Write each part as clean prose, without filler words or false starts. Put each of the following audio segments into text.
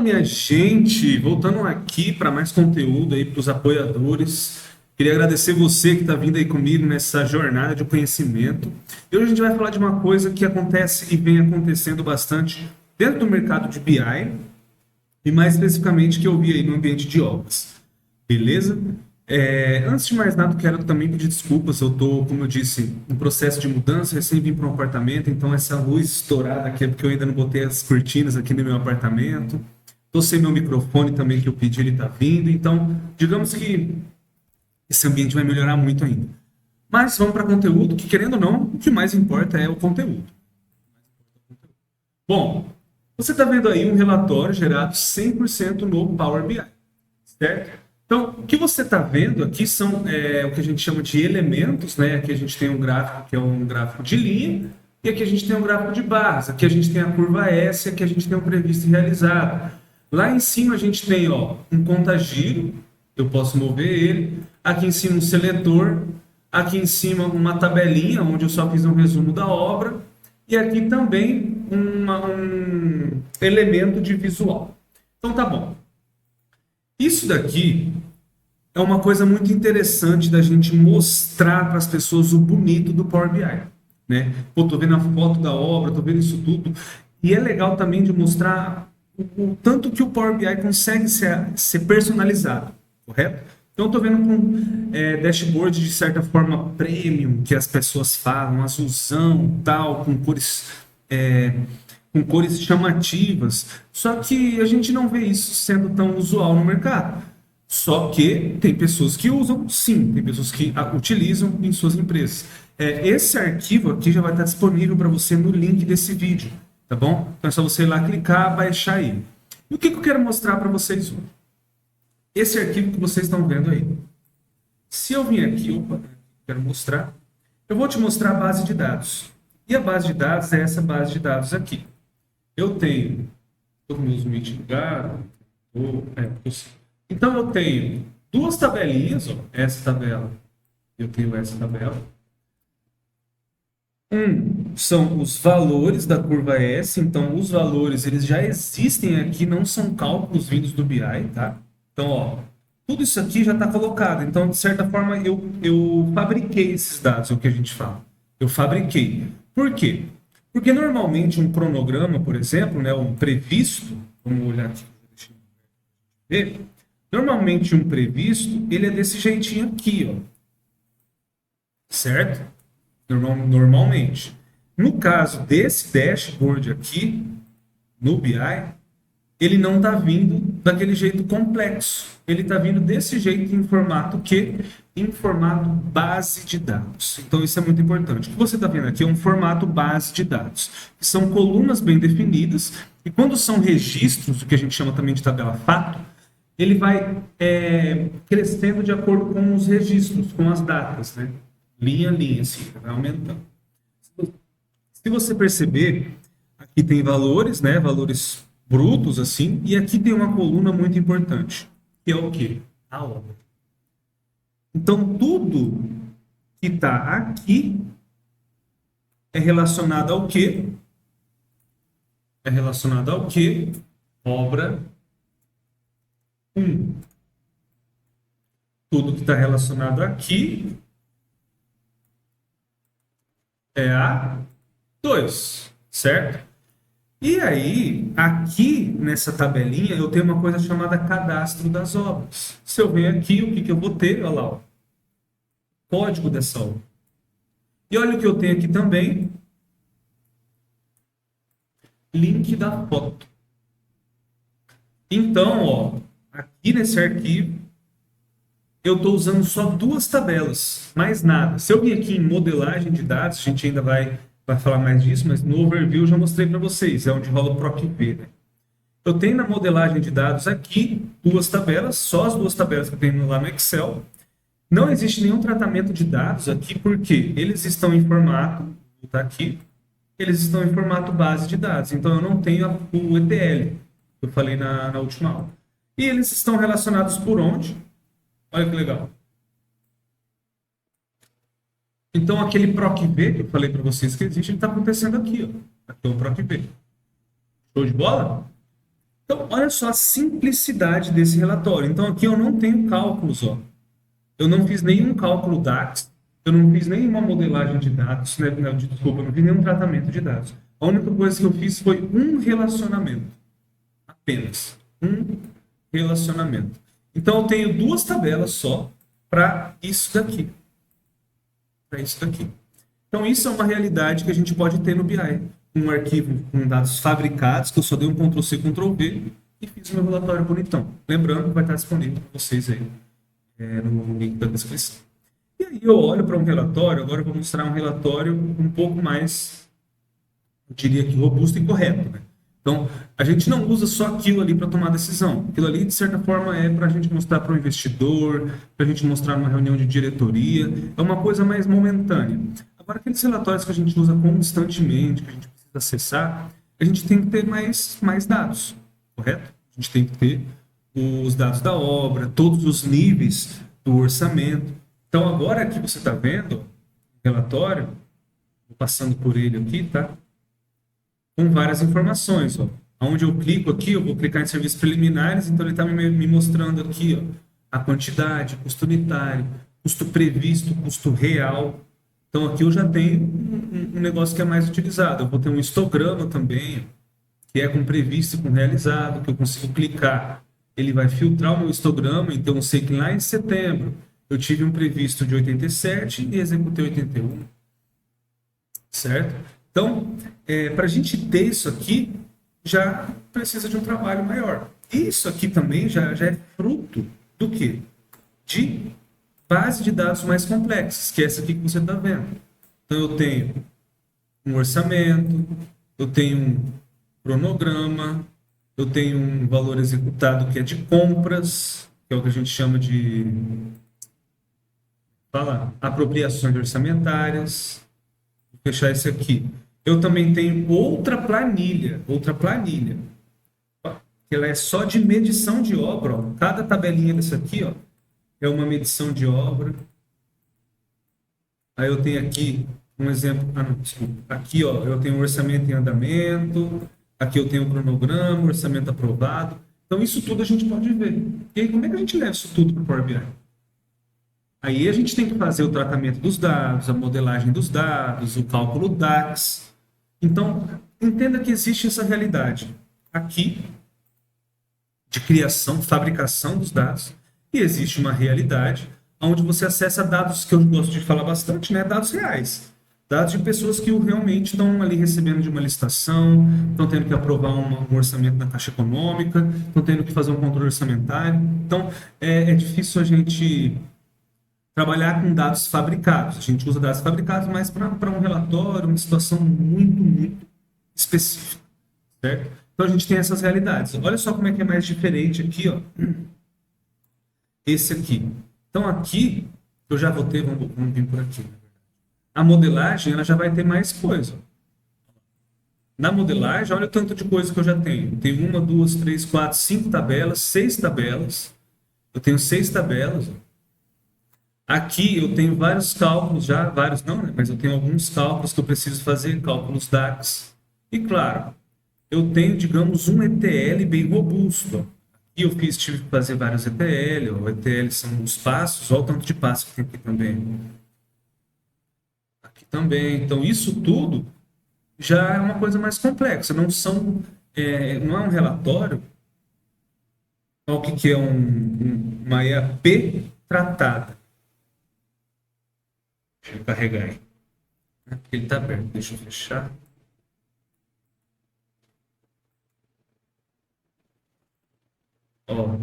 Fala, minha gente! Voltando aqui para mais conteúdo aí para os apoiadores. Queria agradecer você que está vindo aí comigo nessa jornada de conhecimento. E hoje a gente vai falar de uma coisa que acontece e vem acontecendo bastante dentro do mercado de BI e mais especificamente que eu vi aí no ambiente de obras. Beleza? Antes de mais nada, quero também pedir desculpas. Eu estou, como eu disse, em processo de mudança, recém vim para um apartamento, então essa luz estourada aqui é porque eu ainda não botei as cortinas aqui no meu apartamento. Estou sem meu microfone também que eu pedi, ele está vindo. Então, digamos que esse ambiente vai melhorar muito ainda. Mas vamos para conteúdo, que querendo ou não, o que mais importa é o conteúdo. Bom, você está vendo aí um relatório gerado 100% no Power BI, certo? Então, o que você está vendo aqui são o que a gente chama de elementos, né? Aqui a gente tem um gráfico que é um gráfico de linha, e aqui a gente tem um gráfico de barras. Aqui a gente tem a curva S, aqui a gente tem o previsto e realizado. Lá em cima a gente tem um conta-giro, eu posso mover ele. Aqui em cima um seletor, aqui em cima uma tabelinha, onde eu só fiz um resumo da obra, e aqui também um elemento de visual. Então tá bom. Isso daqui é uma coisa muito interessante da gente mostrar para as pessoas o bonito do Power BI, né? Pô, tô vendo a foto da obra, tô vendo isso tudo, e é legal também de mostrar o tanto que o Power BI consegue ser personalizado, correto? Então, estou vendo com dashboard de certa forma premium, que as pessoas falam, azulzão, tal, com cores chamativas. Só que a gente não vê isso sendo tão usual no mercado. Só que tem pessoas que usam, sim, tem pessoas que utilizam em suas empresas. Esse arquivo aqui já vai estar disponível para você no link desse vídeo, tá bom? Então é só você ir lá clicar, baixar ele. E o que eu quero mostrar para vocês hoje? Esse arquivo que vocês estão vendo aí. Se eu vir aqui, quero mostrar, eu vou te mostrar a base de dados. E a base de dados é essa base de dados aqui. Eu tenho, estou com meus meet ligado, então eu tenho duas tabelinhas, essa tabela, eu tenho essa tabela. São os valores da curva S, então os valores eles já existem aqui, não são cálculos vindos do BI, tá? Então, tudo isso aqui já está colocado. Então, de certa forma, eu fabriquei esses dados, é o que a gente fala. Eu fabriquei. Por quê? Porque normalmente um cronograma, por exemplo, né, um previsto, vamos olhar aqui, deixa eu ver. Normalmente um previsto, ele é desse jeitinho aqui, certo? Normalmente. No caso desse dashboard aqui, no BI, ele não está vindo daquele jeito complexo. Ele está vindo desse jeito em formato quê? Em formato base de dados. Então isso é muito importante. O que você está vendo aqui é um formato base de dados, que são colunas bem definidas, e quando são registros, o que a gente chama também de tabela fato, ele vai crescendo de acordo com os registros, com as datas, né? Linha a linha, assim, vai aumentando. Se você perceber, aqui tem valores, né? Valores brutos, assim, e aqui tem uma coluna muito importante, que é o quê? A obra. Então, tudo que está aqui é relacionado ao quê? É relacionado ao quê? Obra 1. Tudo que está relacionado aqui é a 2, certo? E aí, aqui nessa tabelinha, eu tenho uma coisa chamada cadastro das obras. Se eu venho aqui, o que eu vou ter? Olha lá, código dessa obra. E olha o que eu tenho aqui também. Link da foto. Então, aqui nesse arquivo, eu estou usando só duas tabelas, mais nada. Se eu vir aqui em modelagem de dados, a gente ainda vai falar mais disso, mas no overview eu já mostrei para vocês, é onde rola o PROC-V, né? Eu tenho na modelagem de dados aqui duas tabelas, só as duas tabelas que eu tenho lá no Excel. Não existe nenhum tratamento de dados aqui, porque eles estão em formato, vou botar aqui, eles estão em formato base de dados, então eu não tenho o ETL, que eu falei na última aula. E eles estão relacionados por onde? Olha que legal. Então, aquele PROC-V que eu falei para vocês que existe, ele está acontecendo aqui. Aqui é o PROC-V. Show de bola? Então, olha só a simplicidade desse relatório. Então, aqui eu não tenho cálculos, ó. Eu não fiz nenhum cálculo DAX, eu não fiz nenhuma modelagem de dados, né? Não, desculpa, eu não fiz nenhum tratamento de dados. A única coisa que eu fiz foi um relacionamento. Apenas um relacionamento. Então, eu tenho duas tabelas só para isso daqui. Para isso daqui. Então, isso é uma realidade que a gente pode ter no BI. Um arquivo com dados fabricados, que eu só dei um Ctrl+C, Ctrl+V e fiz meu relatório bonitão. Lembrando que vai estar disponível para vocês aí no link da descrição. E aí eu olho para um relatório, agora eu vou mostrar um relatório um pouco mais, eu diria que robusto e correto, né? Então, a gente não usa só aquilo ali para tomar decisão. Aquilo ali, de certa forma, é para a gente mostrar para o investidor, para a gente mostrar numa reunião de diretoria. É uma coisa mais momentânea. Agora, aqueles relatórios que a gente usa constantemente, que a gente precisa acessar, a gente tem que ter mais dados, correto? A gente tem que ter os dados da obra, todos os níveis do orçamento. Então, agora aqui você está vendo o relatório, vou passando por ele aqui, tá? Com várias informações, ó. Onde eu clico aqui, eu vou clicar em serviços preliminares, então ele está me mostrando aqui, ó, a quantidade, custo unitário, custo previsto, custo real. Então aqui eu já tenho um negócio que é mais utilizado. Eu vou ter um histograma também, que é com previsto e com realizado, que eu consigo clicar. Ele vai filtrar o meu histograma, então eu sei que lá em setembro eu tive um previsto de 87 e executei 81. Certo? Então, para a gente ter isso aqui, já precisa de um trabalho maior. Isso aqui também já é fruto do quê? De base de dados mais complexas, que é essa aqui que você está vendo. Então, eu tenho um orçamento, eu tenho um cronograma, eu tenho um valor executado que é de compras, que é o que a gente chama de apropriações orçamentárias. Vou fechar esse aqui. Eu também tenho outra planilha, que ela é só de medição de obra. Ó. Cada tabelinha dessa aqui, ó, é uma medição de obra. Aí eu tenho aqui um exemplo. Não, desculpa. Aqui, ó, eu tenho um orçamento em andamento. Aqui eu tenho um cronograma, orçamento aprovado. Então, isso tudo a gente pode ver. E aí, como é que a gente leva isso tudo para o Power BI? Aí a gente tem que fazer o tratamento dos dados, a modelagem dos dados, o cálculo DAX. Então, entenda que existe essa realidade aqui de criação, fabricação dos dados, e existe uma realidade onde você acessa dados que eu gosto de falar bastante, né? Dados reais. Dados de pessoas que realmente estão ali recebendo de uma licitação, estão tendo que aprovar um orçamento na Caixa Econômica, estão tendo que fazer um controle orçamentário. Então, é difícil a gente trabalhar com dados fabricados. A gente usa dados fabricados, mas para um relatório, uma situação muito específica, certo? Então a gente tem essas realidades. Olha só como é que é mais diferente aqui, ó. Esse aqui. Então aqui, eu já vou ter, vamos vir por aqui. A modelagem, ela já vai ter mais coisa. Na modelagem, olha o tanto de coisa que eu já tenho. Tenho 1, 2, 3, 4, 5 tabelas, 6 tabelas. Eu tenho 6 tabelas, ó. Aqui eu tenho vários cálculos já, vários não, né? Mas eu tenho alguns cálculos que eu preciso fazer, cálculos DAX. E claro, eu tenho, digamos, um ETL bem robusto. Aqui eu tive que fazer vários ETL, o ETL são os passos, olha o tanto de passos que tem aqui também. Aqui também. Então isso tudo já é uma coisa mais complexa, não é um relatório. Olha o que é uma EAP tratada. Deixa eu carregar aí. Ele está aberto, deixa eu fechar. Ó.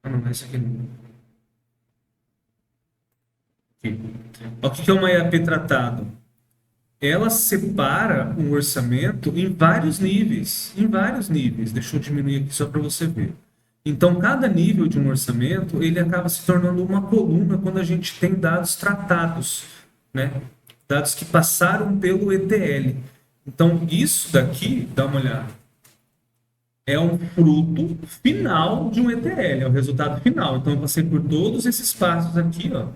Não, esse aqui não. Aqui. O que é uma EAP tratado? Ela separa um orçamento em vários níveis. Em vários níveis. Deixa eu diminuir aqui só para você ver. Então, cada nível de um orçamento, ele acaba se tornando uma coluna quando a gente tem dados tratados, né? Dados que passaram pelo ETL. Então, isso daqui, dá uma olhada, é um fruto final de um ETL, é o resultado final. Então, eu passei por todos esses passos aqui, ó,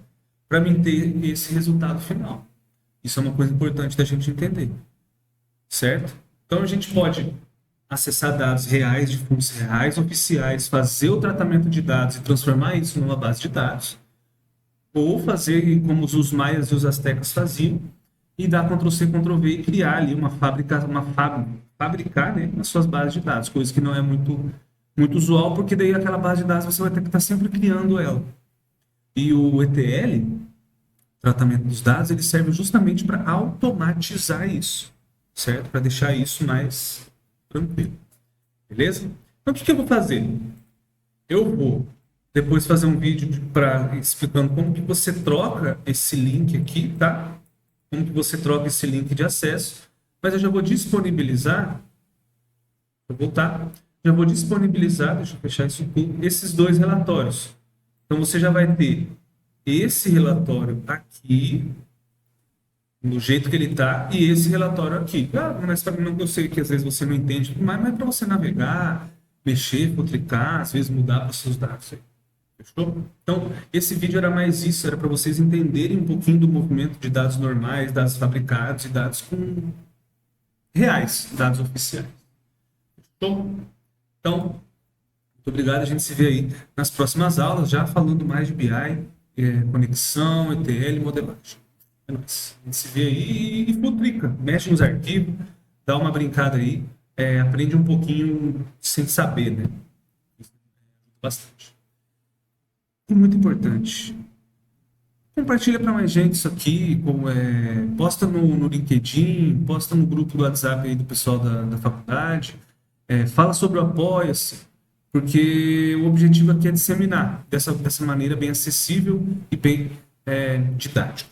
para mim ter esse resultado final. Isso é uma coisa importante da gente entender, certo? Então a gente pode acessar dados reais de fontes reais, oficiais, fazer o tratamento de dados e transformar isso numa base de dados, ou fazer como os maias e os astecas faziam, e dar Ctrl+C, Ctrl+V e criar ali fabricar, né, as suas bases de dados, coisa que não é muito usual, porque daí aquela base de dados você vai ter que estar sempre criando ela. E o ETL, tratamento dos dados, ele serve justamente para automatizar isso, certo? Para deixar isso mais tranquilo, beleza? Então, o que eu vou fazer? Eu vou depois fazer um vídeo explicando como que você troca esse link aqui, tá? Como que você troca esse link de acesso, mas eu já vou disponibilizar, vou voltar, já vou disponibilizar, deixa eu fechar isso aqui, esses dois relatórios. Então, você já vai ter esse relatório aqui, do jeito que ele está, e esse relatório aqui. Mas para mim, eu sei que às vezes você não entende, mas é para você navegar, mexer, clicar, às vezes mudar para os seus dados. Fechou? Então, esse vídeo era mais isso, era para vocês entenderem um pouquinho do movimento de dados normais, dados fabricados e dados reais, dados oficiais. Fechou? Então, muito obrigado, a gente se vê aí nas próximas aulas, já falando mais de BI, conexão, ETL, modelagem. É nóis. A gente se vê aí e futrica, mexe nos arquivos, dá uma brincada aí, aprende um pouquinho sem saber, né? Bastante. E muito importante, compartilha para mais gente isso aqui, posta no LinkedIn, posta no grupo do WhatsApp aí do pessoal da faculdade, fala sobre o Apoia-se, porque o objetivo aqui é disseminar dessa maneira bem acessível e bem didática.